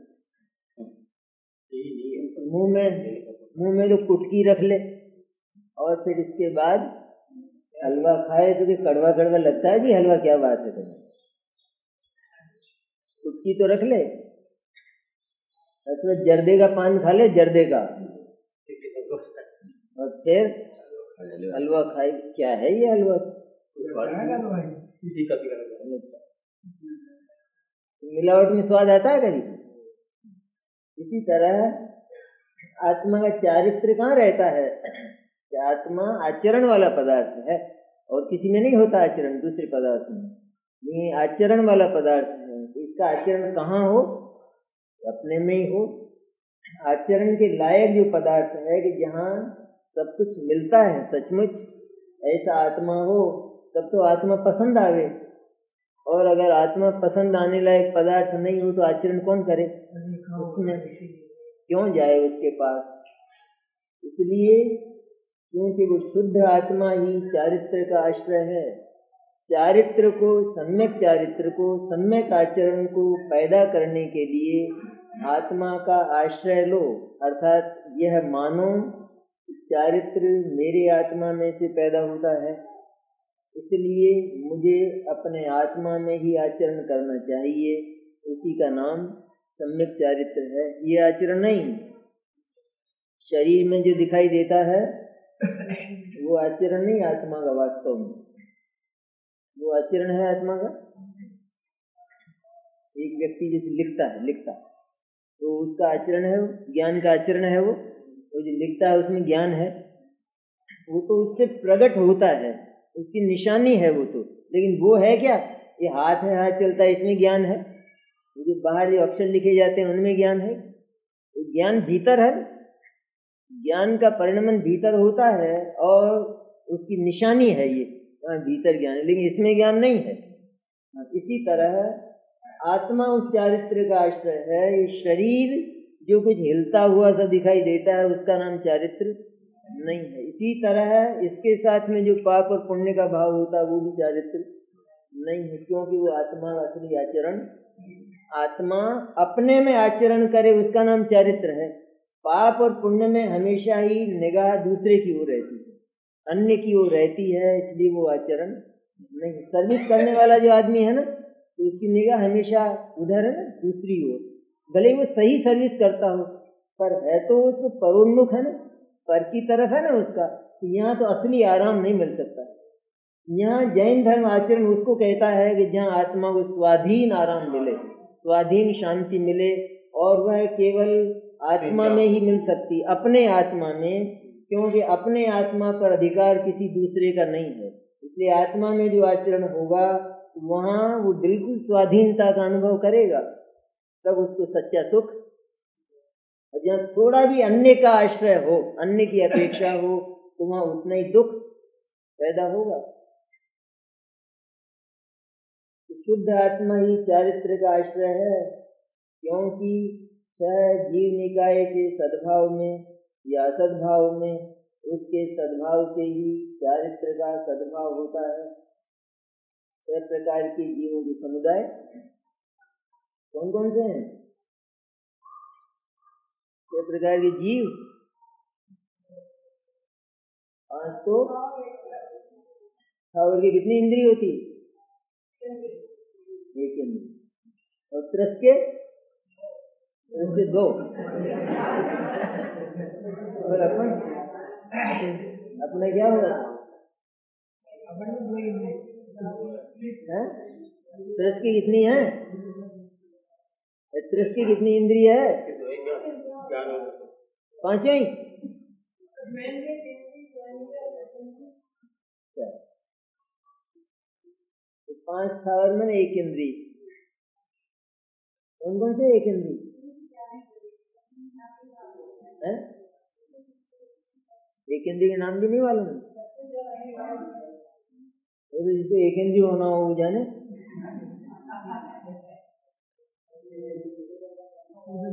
मुंह में तो कुटकी रख ले और फिर इसके बाद हलवा खाए तो कड़वा कड़वा लगता है जी। हलवा क्या बात है? कुटकी तो रख ले। अथवा जर्दे का पान खा ले, जर्दे का, और फिर हलवा खाए। क्या है ये हलवा? मिलावट में स्वाद आता है कभी? इसी तरह आत्मा का चारित्र कहाँ रहता है? आत्मा आचरण वाला पदार्थ है, और किसी में नहीं होता आचरण, दूसरे पदार्थ में। ये आचरण वाला पदार्थ है। इसका आचरण कहाँ हो? अपने में ही हो। आचरण के लायक जो पदार्थ है कि जहाँ सब कुछ मिलता है सचमुच, ऐसा आत्मा हो, तब तो आत्मा पसंद आवे। और अगर आत्मा पसंद आने लायक पदार्थ नहीं हो तो आचरण कौन करे? उसमें क्यों जाए उसके पास? इसलिए क्योंकि वो शुद्ध आत्मा ही चारित्र का आश्रय है। चारित्र को, सम्यक आचरण को पैदा करने के लिए आत्मा का आश्रय लो। अर्थात यह मानो चारित्र मेरे आत्मा में से पैदा होता है, इसलिए मुझे अपने आत्मा में ही आचरण करना चाहिए। उसी का नाम सम्यक चारित्र है। ये आचरण नहीं शरीर में जो दिखाई देता है वो आचरण नहीं आत्मा का। वास्तव में वो आचरण है आत्मा का। एक व्यक्ति जैसे लिखता तो उसका आचरण है, ज्ञान का आचरण है। वो जो लिखता है उसमें ज्ञान है, वो तो उससे प्रकट होता है, उसकी निशानी है वो तो। लेकिन वो है क्या? ये हाथ है, हाथ चलता है, इसमें ज्ञान है। जो बाहर जो अक्षर लिखे जाते हैं उनमें ज्ञान है। तो ज्ञान भीतर है, ज्ञान का परिणमन भीतर होता है और उसकी निशानी है ये भीतर ज्ञान है, लेकिन इसमें ज्ञान नहीं है। इसी तरह आत्मा उस चारित्र का आश्रय है। ये शरीर जो कुछ हिलता हुआ सा दिखाई देता है उसका नाम चारित्र नहीं है। इसी तरह इसके साथ में जो पाप और पुण्य का भाव होता है वो भी चारित्र नहीं है, क्योंकि वो आत्मा का असली आचरण। आत्मा अपने में आचरण करे उसका नाम चारित्र है। पाप और पुण्य में हमेशा ही निगाह दूसरे की ओर रहती है, अन्य की ओर रहती है, इसलिए वो आचरण नहीं। सर्विस करने वाला जो आदमी है ना, तो उसकी निगाह हमेशा उधर है ना, दूसरी ओर। भले वो सही सर्विस करता हो, पर है तो उसको परोन्मुख है ना, पर की तरफ है ना उसका। तो यहाँ तो असली आराम नहीं मिल सकता। यहाँ जैन धर्म आचरण उसको कहता है कि जहाँ आत्मा को स्वाधीन आराम मिले, स्वाधीन शांति मिले, और वह केवल आत्मा में ही मिल सकती, अपने आत्मा में, क्योंकि अपने आत्मा पर अधिकार किसी दूसरे का नहीं है। इसलिए आत्मा में जो आचरण होगा वहाँ वो बिल्कुल स्वाधीनता का अनुभव करेगा, तब उसको सच्चा सुख। और जहाँ थोड़ा भी अन्य का आश्रय हो, अन्य की अपेक्षा हो, तो वहाँ उतना ही दुख पैदा होगा। शुद्ध आत्मा ही चारित्र का आश्रय है, क्योंकि चाहे जीव निकाय के सद्भाव में या असद्भाव में, उसके सद्भाव से ही चारित्र का सद्भाव होता है। 6 प्रकार के जीवों के समुदाय कौन कौन से हैं? 6 प्रकार के जीव। 5 तो और की कितनी इंद्रिय होती? 1 इंद्रिय। और त्रस के 2। और अपने क्या हुआ? त्रस की कितनी है? त्रस की कितनी इंद्रिय है? 5 ही। तो 5 स्थावर में 1 इंद्री। कौन कौन से 1 इंद्री है? 1 इंद्री के नाम भी नहीं मालूम? तो जिसको 1 इंद्री होना हो वो जाने।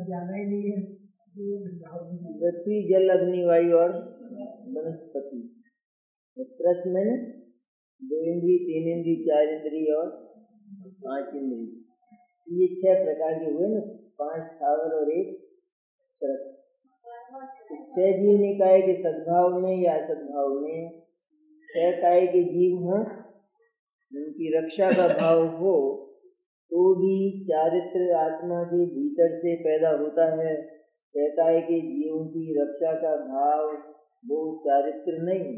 जाना ही नहीं है। पृथ्वी, जल, अग्नि, वायु और वनस्पति। त्रस में 2 इंद्री, 3 इंद्री, 4 इंद्री और 5 इंद्री। ये 6 प्रकार के हुए ना, 5 स्थावर और 1 त्रस। 6 जीव निकाय के सद्भाव में या असद्भाव में, 6 काय के जीव हों, उनकी रक्षा का भाव हो, तो भी चारित्र आत्मा के भीतर से पैदा होता है। 6 काय के जीवों की रक्षा का भाव वो चारित्र नहीं,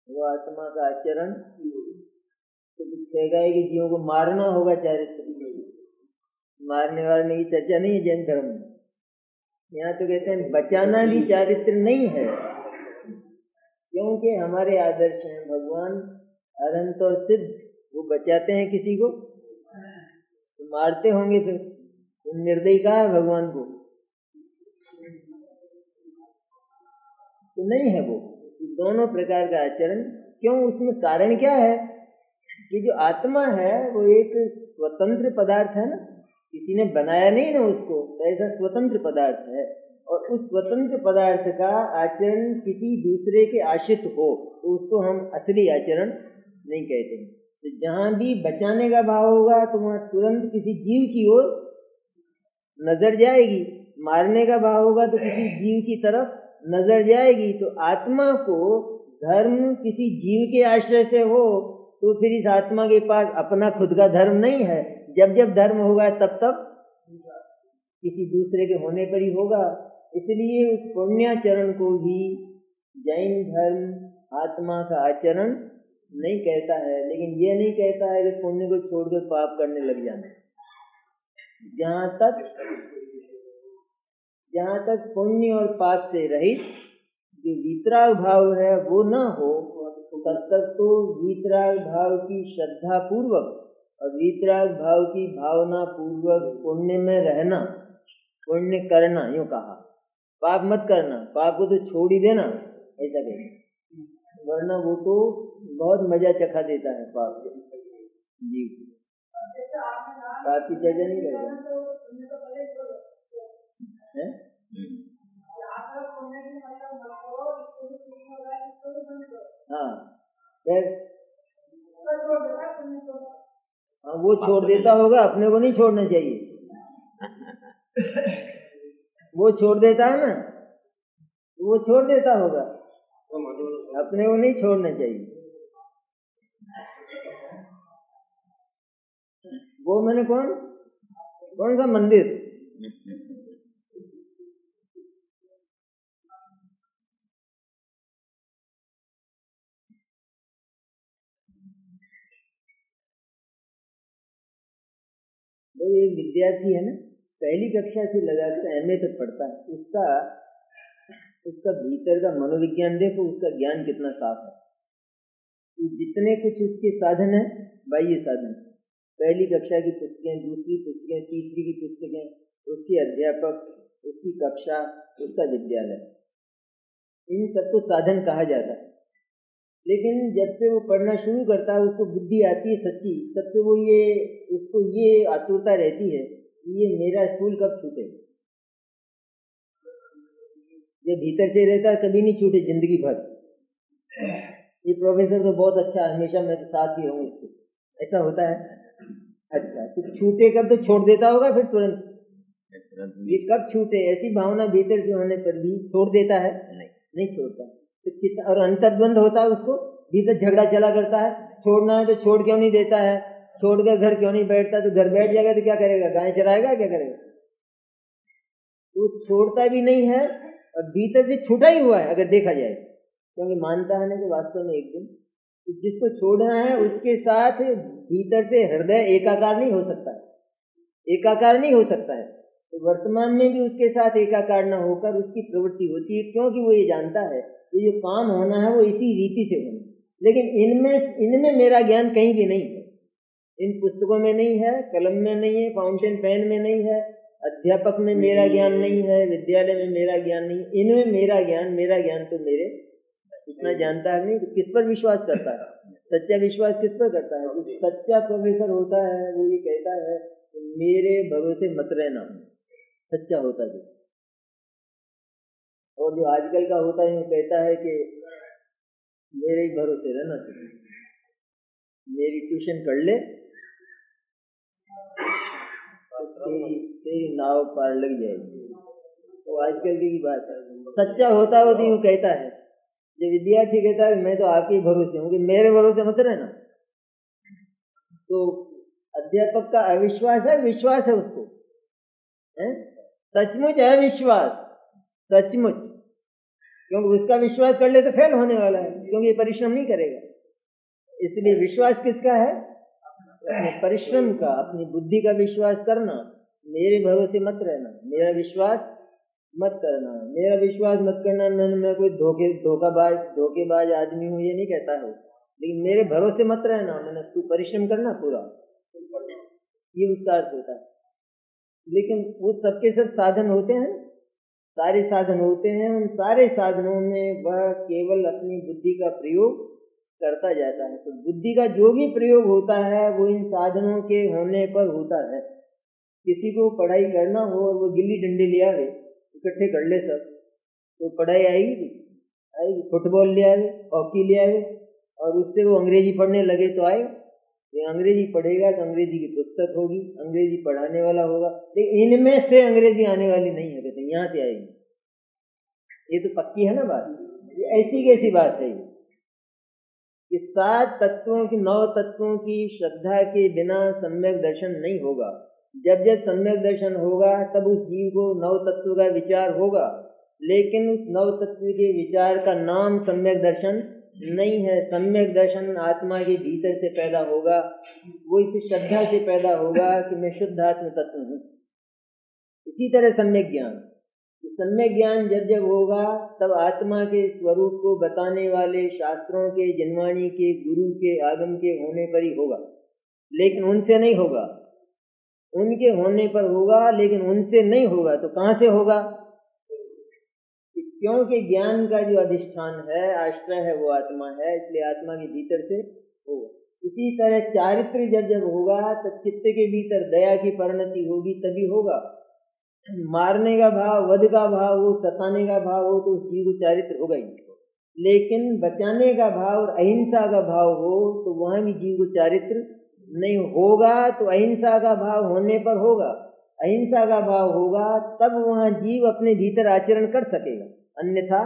वो आत्मा का आचरण। तो 6 काय के जीवों को मारना होगा चारित्र। मारने वारने की चर्चा नहीं है जैन धर्म में। यहाँ तो कहते हैं बचाना भी चारित्र नहीं है, क्योंकि हमारे आदर्श हैं भगवान अनंत और सिद्ध, वो बचाते हैं किसी को तो मारते होंगे, फिर निर्दयी कहा है भगवान को? तो नहीं है वो। दोनों प्रकार का आचरण क्यों? उसमें कारण क्या है कि जो आत्मा है वो एक स्वतंत्र पदार्थ है ना, किसी ने बनाया नहीं ना उसको, तो ऐसा स्वतंत्र पदार्थ है। और उस स्वतंत्र पदार्थ का आचरण किसी दूसरे के आश्रित हो तो उसको हम असली आचरण नहीं कहते हैं। तो जहां भी बचाने का भाव होगा तो वहां तुरंत किसी जीव की ओर नजर जाएगी, मारने का भाव होगा तो किसी जीव की तरफ नजर जाएगी। तो आत्मा को धर्म किसी जीव के आश्रय से हो तो फिर इस आत्मा के पास अपना खुद का धर्म नहीं है। जब जब धर्म होगा तब तब किसी दूसरे के होने पर ही होगा। इसलिए उस पुण्याचरण को भी जैन धर्म आत्मा का आचरण नहीं कहता है, लेकिन ये नहीं कहता है कि पुण्य को छोड़कर पाप करने लग जाना। जहाँ तक पुण्य और पाप से रहित जो वीतराग भाव है वो न हो, तब तक तो वीतराग भाव की श्रद्धा पूर्वक और वीतराग भाव की भावना पूर्वक पुण्य में रहना, पुण्य करना, यूँ कहा। पाप मत करना, पाप को तो छोड़ ही देना, ऐसा कहना, वरना वो तो बहुत मजा चखा देता है पाप जीव। पाप की चर्चा नहीं करता है? हाँ, वो छोड़ देता होगा, अपने को नहीं छोड़ना चाहिए। वो छोड़ देता है ना, वो छोड़ देता होगा, अपने को नहीं छोड़ना चाहिए। वो मैंने कौन सा मंदिर? वो एक विद्यार्थी है ना, पहली कक्षा से लगाकर एमए तक पढ़ता है, उसका भीतर का मनोविज्ञान देखो, उसका ज्ञान कितना साफ है। जितने कुछ उसके साधन है, बाह्य साधन, पहली कक्षा की पुस्तकें, दूसरी पुस्तकें, तीसरी की पुस्तकें, उसके अध्यापक, उसकी कक्षा, उसका विद्यालय, इन सबको साधन कहा जाता है। लेकिन जब से वो पढ़ना शुरू करता है, उसको बुद्धि आती है सच्ची, तब से वो उसको ये आतुरता रहती है कि ये मेरा स्कूल कब छूटे। ये भीतर से रहता है, कभी नहीं छूटे जिंदगी भर। ये प्रोफेसर तो बहुत अच्छा, हमेशा मैं तो साथ ही रहूँ इसके, ऐसा होता है। अच्छा, तो छूटे कब? तो छोड़ देता होगा फिर तुरंत। ये कब छूटे? ऐसी भावना भीतर से होने पर भी छोड़ देता है? नहीं छोड़ता। तो कितना और अंतर्द्वंद होता है उसको, भीतर झगड़ा चला करता है। छोड़ना है तो छोड़ क्यों नहीं देता है, छोड़कर घर क्यों नहीं बैठता? तो घर बैठ जाएगा तो क्या करेगा, गाय चराएगा, क्या करेगा? तो छोड़ता भी नहीं है और भीतर से छूटा ही हुआ है अगर देखा जाए, क्योंकि मानता है ना कि वास्तव में एक दिन तो जिसको छोड़ना है उसके साथ भीतर से हृदय एकाकार नहीं हो सकता है, एकाकार नहीं हो सकता है। तो वर्तमान में भी उसके साथ एकाकार न होकर उसकी प्रवृत्ति होती है, क्योंकि वो ये जानता है कि जो काम होना है वो इसी रीति से होना। लेकिन इनमें मेरा ज्ञान कहीं भी नहीं है, इन पुस्तकों में नहीं है, कलम में नहीं है, फाउंटेन पेन में नहीं है, अध्यापक में मेरा ज्ञान नहीं है, विद्यालय में मेरा ज्ञान नहीं, इनमें मेरा ज्ञान तो मेरे इतना जानता है नहीं। तो किस पर विश्वास करता है? सच्चा विश्वास किस पर करता है? जो सच्चा प्रोफेसर होता है वो ये कहता है मेरे भरोसे मत रहना, सच्चा होता है। और जो आजकल का होता है वो कहता है कि मेरे ही भरोसे रहना चाहिए, मेरी ट्यूशन कर ले तेरी नाव पार लग जाएगी। तो आजकल की बात है। सच्चा होता है तो यूँ कहता है, जो विद्यार्थी कहता है मैं तो आपके ही भरोसे हूँ, कि मेरे भरोसे मत रहना। तो अध्यापक का अविश्वास है, विश्वास है उसको, है सचमुच है विश्वास, सचमुच, क्योंकि उसका विश्वास कर ले तो फेल होने वाला है, क्योंकि ये परिश्रम नहीं करेगा। इसलिए विश्वास किसका है? अपने परिश्रम का, अपनी बुद्धि का विश्वास करना। मेरे भरोसे मत रहना, मेरा विश्वास मत करना, मेरा विश्वास मत करना। मैं कोई धोखेबाज आदमी हूँ ये नहीं कहता हूँ, लेकिन मेरे भरोसे मत रहना, मैंने तू परिश्रम करना पूरा, ये उसका अर्थ होता है। लेकिन वो सबके सब साधन होते हैं, सारे साधन होते हैं, उन सारे साधनों में वह केवल अपनी बुद्धि का प्रयोग करता जाता है। तो बुद्धि का जो भी प्रयोग होता है वो इन साधनों के होने पर होता है। किसी को पढ़ाई करना हो और वो गिल्ली डंडे ले आवे, इकट्ठे कर ले सब, तो पढ़ाई आएगी? फुटबॉल ले आवे, हॉकी ले आवे और उससे वो अंग्रेजी पढ़ने लगे तो आएगा? ये अंग्रेजी पढ़ेगा तो अंग्रेजी की पुस्तक होगी, अंग्रेजी पढ़ाने वाला होगा, लेकिन इनमें से अंग्रेजी आने वाली नहीं है, कहते यहाँ से आएगी। ये तो पक्की है ना बात, ये ऐसी कैसी बात है? ये 7 तत्वों की 9 तत्वों की श्रद्धा के बिना सम्यक दर्शन नहीं होगा। जब जब सम्यक दर्शन होगा तब उस जीव को 9 तत्व का विचार होगा, लेकिन उस 9 तत्व के विचार का नाम सम्यक दर्शन नहीं है। सम्यक दर्शन आत्मा के भीतर से पैदा होगा, वो इस श्रद्धा से पैदा होगा कि मैं शुद्ध आत्म तत्व हूँ। इसी तरह सम्यक ज्ञान जब जब होगा तब आत्मा के स्वरूप को बताने वाले शास्त्रों के, जिनवाणी के, गुरु के आगम के होने पर ही होगा, लेकिन उनसे नहीं होगा। उनके होने पर होगा लेकिन उनसे नहीं होगा। तो कहाँ से होगा? क्योंकि ज्ञान का जो अधिष्ठान है, आश्रय है, वो आत्मा है, इसलिए आत्मा के भीतर से होगा। इसी तरह चारित्र जब जब होगा तब चित्त के भीतर दया की परिणति होगी, तभी होगा। मारने का भाव, वध का भाव हो, सताने का भाव हो तो उस जीव को चारित्र होगा ही, लेकिन बचाने का भाव और अहिंसा का भाव हो तो वहां भी जीव को चारित्र नहीं होगा। तो अहिंसा का भाव होने पर होगा, अहिंसा का भाव होगा तब वहां जीव अपने भीतर आचरण कर सकेगा, अन्यथा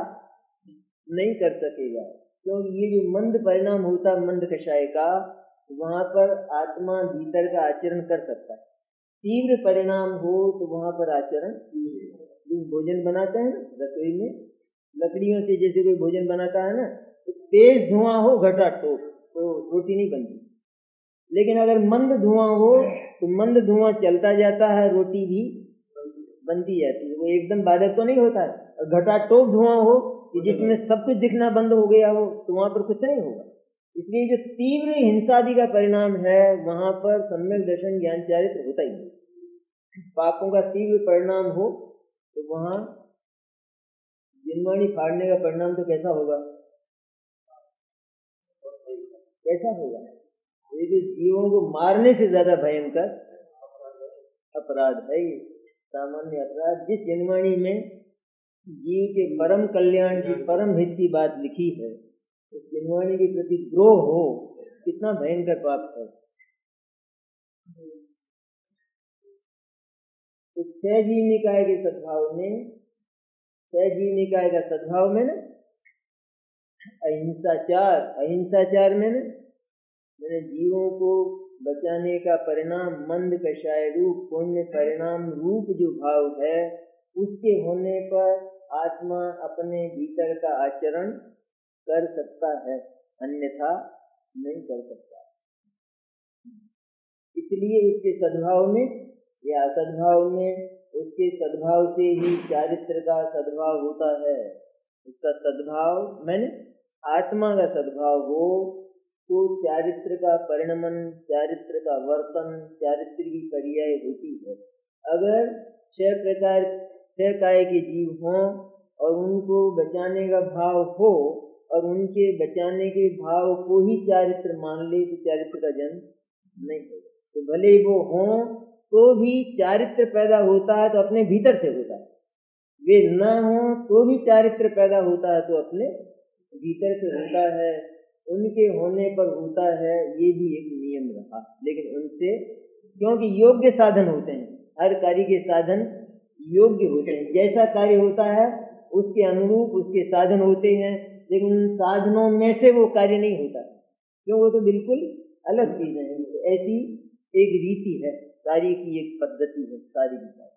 नहीं कर सकेगा। क्योंकि ये जो मंद परिणाम होता मंद कषाय का, वहां पर आत्मा भीतर का आचरण कर सकता है। तीव्र परिणाम हो तो वहां पर आचरण, भोजन बनाते हैं रसोई में लकड़ियों से, जैसे कोई भोजन बनाता है ना, तो तेज धुआं हो घटाटोप तो रोटी नहीं बनती, लेकिन अगर मंद धुआं हो तो मंद धुआं चलता जाता है, रोटी भी बनती जाती है। वो एकदम बाधक तो नहीं होता है। और घटाटोप धुआं हो कि जिसमें सब कुछ दिखना बंद हो गया हो तो वहां पर कुछ नहीं होगा। इसलिए जो तीव्र हिंसादि का परिणाम है वहां पर सम्यक दर्शन ज्ञान चारित्र होता ही है। पापों का तीव्र परिणाम हो तो वहां जिनवाणी फाड़ने का परिणाम तो कैसा होगा? कैसा होगा? ये जो जीवों को मारने से ज्यादा भयंकर अपराध है ये सामान्य अपराध। जिस जनवाणी में जीव के परम कल्याण की परम हित की बात लिखी है, उस जनवाणी के प्रति द्रोह हो, कितना भयंकर पाप है। तो छह जीव निकाय के सद्भाव में, छह जीव निकाय का सद्भाव में ना अहिंसाचार, अहिंसाचार में ना मैंने जीवों को बचाने का परिणाम मंद कषाय रूप पुण्य परिणाम रूप जो भाव है, उसके होने पर आत्मा अपने भीतर का आचरण कर सकता है, अन्यथा नहीं कर सकता। इसलिए उसके सद्भाव में या असद्भाव में, उसके सद्भाव से ही चारित्र का सद्भाव होता है। उसका सद्भाव मैंने आत्मा का सद्भाव हो तो चारित्र का परिणमन, चारित्र का वर्तन, चारित्र की पर्याय होती है। अगर छह काय के जीव हों और उनको बचाने का भाव हो और उनके बचाने के भाव को ही चारित्र मान ले तो चारित्र का जन्म नहीं होगा। तो भले वो हों तो भी चारित्र पैदा होता है तो अपने भीतर से होता है, वे न हो तो भी चारित्र पैदा होता है तो अपने भीतर से होता है। उनके होने पर होता है, ये भी एक नियम रहा। लेकिन उनसे क्योंकि योग्य साधन होते हैं, हर कार्य के साधन योग्य होते हैं, जैसा कार्य होता है उसके अनुरूप उसके साधन होते हैं, लेकिन उन साधनों में से वो कार्य नहीं होता, क्यों? वो तो बिल्कुल अलग चीजें हैं। तो ऐसी एक रीति है, कार्य की एक पद्धति है कार्य की।